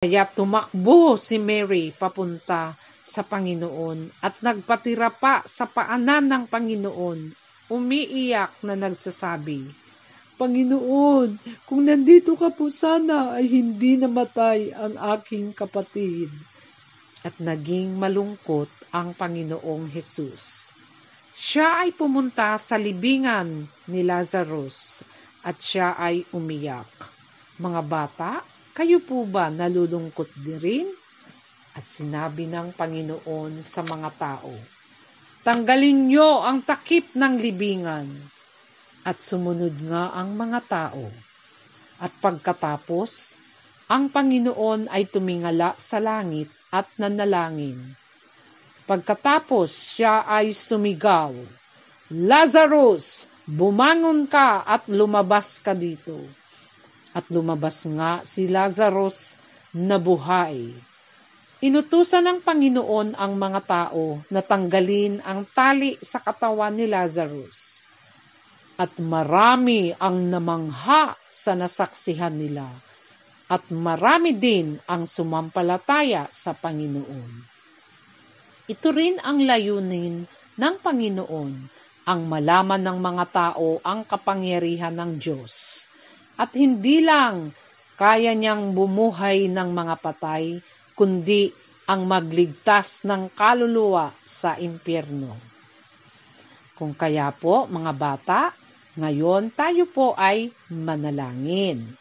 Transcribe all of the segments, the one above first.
Kaya tumakbo si Mary papunta sa Panginoon at nagpatira pa sa paanan ng Panginoon. Umiiyak na nagsasabi, "Panginoon, kung nandito ka po sana ay hindi namatay ang aking kapatid." At naging malungkot ang Panginoong Hesus. Siya ay pumunta sa libingan ni Lazarus at siya ay umiyak. Mga bata, kayo po ba nalulungkot din? At sinabi ng Panginoon sa mga tao, "Tanggalin niyo ang takip ng libingan." At sumunod nga ang mga tao. At pagkatapos, ang Panginoon ay tumingala sa langit at nanalangin. Pagkatapos siya ay sumigaw, "Lazarus, bumangon ka at lumabas ka dito." At lumabas nga si Lazarus na buhay. Inutusan ng Panginoon ang mga tao na tanggalin ang tali sa katawan ni Lazarus. At marami ang namangha sa nasaksihan nila. At marami din ang sumampalataya sa Panginoon. Ito rin ang layunin ng Panginoon, ang malaman ng mga tao ang kapangyarihan ng Diyos. At hindi lang kaya niyang bumuhay ng mga patay, kundi ang magligtas ng kaluluwa sa impyerno. Kung kaya po, mga bata, ngayon tayo po ay manalangin.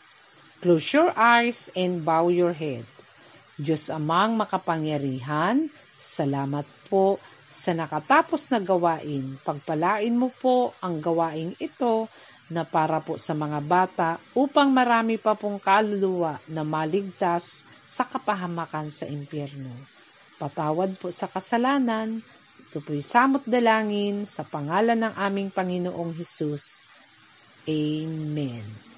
Close your eyes and bow your head. Diyos Amang makapangyarihan, salamat po sa nakatapos na gawain. Pagpalain mo po ang gawaing ito na para po sa mga bata upang marami pa pong kaluluwa na maligtas sa kapahamakan sa impyerno. Patawad po sa kasalanan. Ito po'y samot dalangin sa pangalan ng aming Panginoong Hesus. Amen.